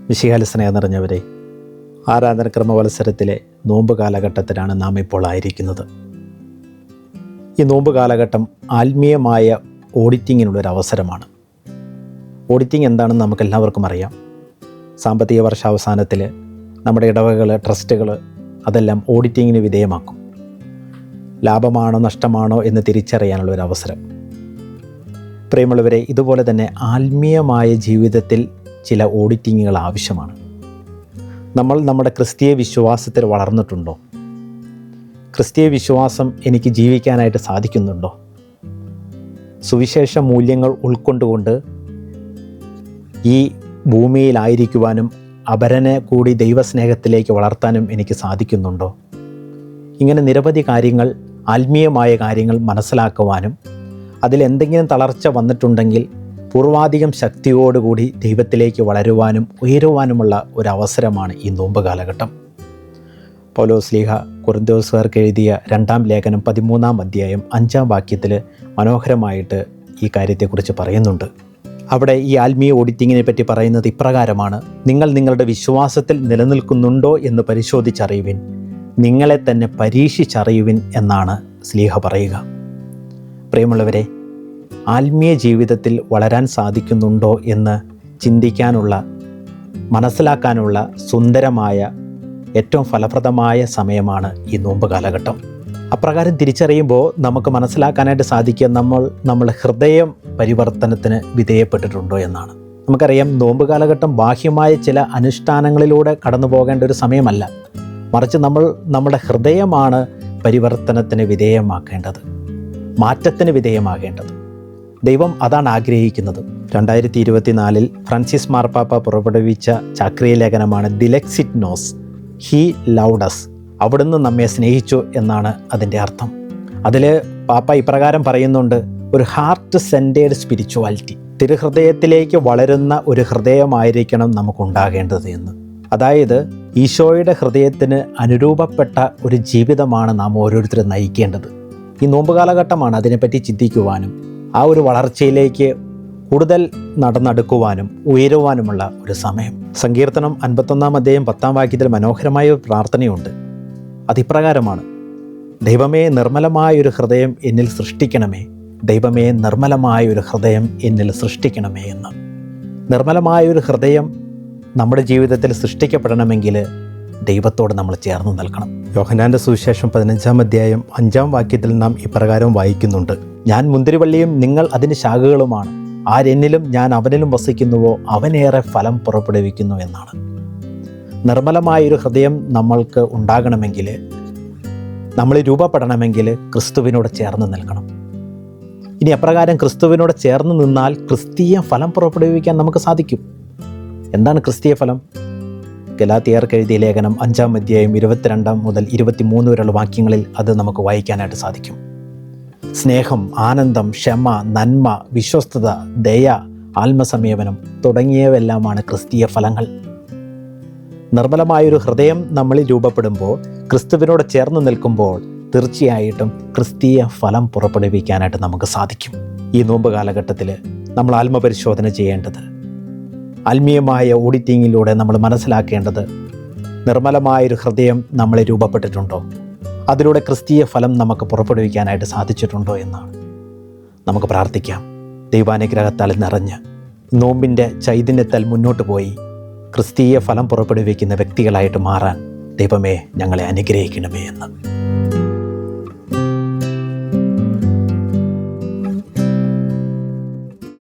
മിശിഹായിൽ സ്നേഹം നിറഞ്ഞവരെ, ആരാധനക്രമ മത്സരത്തിലെ നോമ്പ് കാലഘട്ടത്തിലാണ് നാം ഇപ്പോൾ ആയിരിക്കുന്നത്. ഈ നോമ്പ് കാലഘട്ടം ആത്മീയമായ ഓഡിറ്റിങ്ങിനുള്ളൊരു അവസരമാണ്. ഓഡിറ്റിംഗ് എന്താണെന്ന് നമുക്കെല്ലാവർക്കും അറിയാം. സാമ്പത്തിക വർഷാവസാനത്തിൽ നമ്മുടെ ഇടവകൾ, ട്രസ്റ്റുകൾ അതെല്ലാം ഓഡിറ്റിങ്ങിന് വിധേയമാക്കും. ലാഭമാണോ നഷ്ടമാണോ എന്ന് തിരിച്ചറിയാനുള്ളൊരു അവസരം. പ്രിയമുള്ളവരെ, ഇതുപോലെ തന്നെ ആത്മീയമായ ജീവിതത്തിൽ ചില ഓഡിറ്റിങ്ങുകൾ ആവശ്യമാണ്. നമ്മൾ നമ്മുടെ ക്രിസ്തീയ വിശ്വാസത്തിൽ വളർന്നിട്ടുണ്ടോ? ക്രിസ്തീയ വിശ്വാസം എനിക്ക് ജീവിക്കാനായിട്ട് സാധിക്കുന്നുണ്ടോ? സുവിശേഷ മൂല്യങ്ങൾ ഉൾക്കൊണ്ടുകൊണ്ട് ഈ ഭൂമിയിലായിരിക്കുവാനും അപരനെ കൂടി ദൈവസ്നേഹത്തിലേക്ക് വളർത്താനും എനിക്ക് സാധിക്കുന്നുണ്ടോ? ഇങ്ങനെ നിരവധി കാര്യങ്ങൾ, ആത്മീയമായ കാര്യങ്ങൾ മനസ്സിലാക്കുവാനും അതിലെന്തെങ്കിലും തളർച്ച വന്നിട്ടുണ്ടെങ്കിൽ പൂർവാധികം ശക്തിയോടുകൂടി ദൈവത്തിലേക്ക് വളരുവാനും ഉയരുവാനുമുള്ള ഒരവസരമാണ് ഈ നോമ്പ് കാലഘട്ടം. പൗലോസ്ലീഹ കൊരിന്ത്യോസുകാർക്ക് എഴുതിയ 2-ാം ലേഖനം 13-ാം അധ്യായം 5-ാം വാക്യത്തിൽ മനോഹരമായിട്ട് ഈ കാര്യത്തെക്കുറിച്ച് പറയുന്നുണ്ട്. അവിടെ ഈ ആത്മീയ ഓഡിറ്റിങ്ങിനെ പറ്റി പറയുന്നത് ഇപ്രകാരമാണ്: നിങ്ങൾ നിങ്ങളുടെ വിശ്വാസത്തിൽ നിലനിൽക്കുന്നുണ്ടോ എന്ന് പരിശോധിച്ചറിയുവിൻ, നിങ്ങളെ തന്നെ പരീക്ഷിച്ചറിയുവിൻ എന്നാണ് സ്ലീഹ പറയുക. പ്രിയമുള്ളവരെ, ആത്മീയ ജീവിതത്തിൽ വളരാൻ സാധിക്കുന്നുണ്ടോ എന്ന് ചിന്തിക്കാനുള്ള, മനസ്സിലാക്കാനുള്ള സുന്ദരമായ, ഏറ്റവും ഫലപ്രദമായ സമയമാണ് ഈ നോമ്പ് കാലഘട്ടം. അപ്രകാരം തിരിച്ചറിയുമ്പോൾ നമുക്ക് മനസ്സിലാക്കാനായിട്ട് സാധിക്കുക നമ്മൾ ഹൃദയം പരിവർത്തനത്തിന് വിധേയപ്പെട്ടിട്ടുണ്ടോ എന്നാണ്. നമുക്കറിയാം, നോമ്പ് കാലഘട്ടം ബാഹ്യമായ ചില അനുഷ്ഠാനങ്ങളിലൂടെ കടന്നു പോകേണ്ട ഒരു സമയമല്ല, മറിച്ച് നമ്മുടെ ഹൃദയമാണ് പരിവർത്തനത്തിന് വിധേയമാക്കേണ്ടത്, മാറ്റത്തിന് വിധേയമാകേണ്ടത്. ദൈവം അതാണ് ആഗ്രഹിക്കുന്നത്. 2024 ഫ്രാൻസിസ് മാർപ്പാപ്പ പുറപ്പെടുവിച്ച ചാക്രിയ ലേഖനമാണ് ദിലെക്സിറ്റ് നോസ്, ഹീ ലൗഡസ്, അവിടുന്ന് നമ്മെ സ്നേഹിച്ചു എന്നാണ് അതിൻ്റെ അർത്ഥം. അതിൽ പാപ്പ ഇപ്രകാരം പറയുന്നുണ്ട്: ഒരു ഹാർട്ട് സെൻറ്റേഡ് സ്പിരിച്വാലിറ്റി, തിരുഹൃദയത്തിലേക്ക് വളരുന്ന ഒരു ഹൃദയമായിരിക്കണം നമുക്കുണ്ടാകേണ്ടത് എന്ന്. അതായത് ഈശോയുടെ ഹൃദയത്തിന് അനുരൂപപ്പെട്ട ഒരു ജീവിതമാണ് നാം ഓരോരുത്തരും നയിക്കേണ്ടത്. ഈ നോമ്പ് കാലഘട്ടമാണ് അതിനെപ്പറ്റി ചിന്തിക്കുവാനും ആ ഒരു വളർച്ചയിലേക്ക് കൂടുതൽ നടന്നെടുക്കുവാനും ഉയരുവാനുമുള്ള ഒരു സമയം. സങ്കീർത്തനം 51-ാം അധ്യായം 10-ാം വാക്യത്തിൽ മനോഹരമായ ഒരു പ്രാർത്ഥനയുണ്ട്. അതിപ്രകാരമാണ്: ദൈവമേ, നിർമ്മലമായൊരു ഹൃദയം എന്നിൽ സൃഷ്ടിക്കണമേ, ദൈവമേ, നിർമ്മലമായൊരു ഹൃദയം എന്നിൽ സൃഷ്ടിക്കണമേ എന്ന്. നിർമ്മലമായൊരു ഹൃദയം നമ്മുടെ ജീവിതത്തിൽ സൃഷ്ടിക്കപ്പെടണമെങ്കിൽ ദൈവത്തോട് നമ്മൾ ചേർന്ന് നിൽക്കണം. യോഹന്നാൻ്റെ സുവിശേഷം 15-ാം അധ്യായം 5-ാം വാക്യത്തിൽ നാം ഇപ്രകാരം വായിക്കുന്നുണ്ട്: ഞാൻ മുന്തിരിവള്ളിയും നിങ്ങൾ അതിൻ്റെ ശാഖകളുമാണ്, ആരെന്നിലും ഞാൻ അവനിലും വസിക്കുന്നുവോ അവനേറെ ഫലം പുറപ്പെടുവിക്കുന്നു എന്നാണ്. നിർമ്മലമായൊരു ഹൃദയം നമ്മൾക്ക് ഉണ്ടാകണമെങ്കിൽ, നമ്മൾ രൂപപ്പെടണമെങ്കിൽ ക്രിസ്തുവിനോട് ചേർന്ന് നിൽക്കണം. ഇനി അപ്രകാരം ക്രിസ്തുവിനോട് ചേർന്ന് നിന്നാൽ ക്രിസ്തീയ ഫലം പുറപ്പെടുവിക്കാൻ നമുക്ക് സാധിക്കും. എന്താണ് ക്രിസ്തീയ ഫലം? ഗലാത്യർക്ക് എഴുതിയ ലേഖനം 5-ാം അധ്യായം 22 മുതൽ 23 വരെയുള്ള വാക്യങ്ങളിൽ അത് നമുക്ക് വായിക്കാനായിട്ട് സാധിക്കും. സ്നേഹം, ആനന്ദം, ക്ഷമ, നന്മ, വിശ്വസ്തത, ദയ, ആത്മസംയമനം തുടങ്ങിയവയെല്ലാമാണ് ക്രിസ്തീയ ഫലങ്ങൾ. നിർമ്മലമായൊരു ഹൃദയം നമ്മളിൽ രൂപപ്പെടുമ്പോൾ, ക്രിസ്തുവിനോട് ചേർന്ന് നിൽക്കുമ്പോൾ തീർച്ചയായിട്ടും ക്രിസ്തീയ ഫലം പുറപ്പെടുവിക്കാനായിട്ട് നമുക്ക് സാധിക്കും. ഈ നോമ്പ് കാലഘട്ടത്തിൽ നമ്മൾ ആത്മപരിശോധന ചെയ്യേണ്ടത്, ആത്മീയമായ ഓഡിറ്റിങ്ങിലൂടെ നമ്മൾ മനസ്സിലാക്കേണ്ടത്, നിർമ്മലമായൊരു ഹൃദയം നമ്മളെ രൂപപ്പെട്ടിട്ടുണ്ടോ, അതിലൂടെ ക്രിസ്തീയ ഫലം നമുക്ക് പുറപ്പെടുവിക്കാനായിട്ട് സാധിച്ചിട്ടുണ്ടോ എന്നാണ്. നമുക്ക് പ്രാർത്ഥിക്കാം. ദൈവാനുഗ്രഹത്താൽ നിറഞ്ഞ് നോമ്പിൻ്റെ ചൈതന്യത്താൽ മുന്നോട്ട് പോയി ക്രിസ്തീയ ഫലം പുറപ്പെടുവിക്കുന്ന വ്യക്തികളായിട്ട് മാറാൻ ദൈവമേ ഞങ്ങളെ അനുഗ്രഹിക്കണമേ എന്ന്.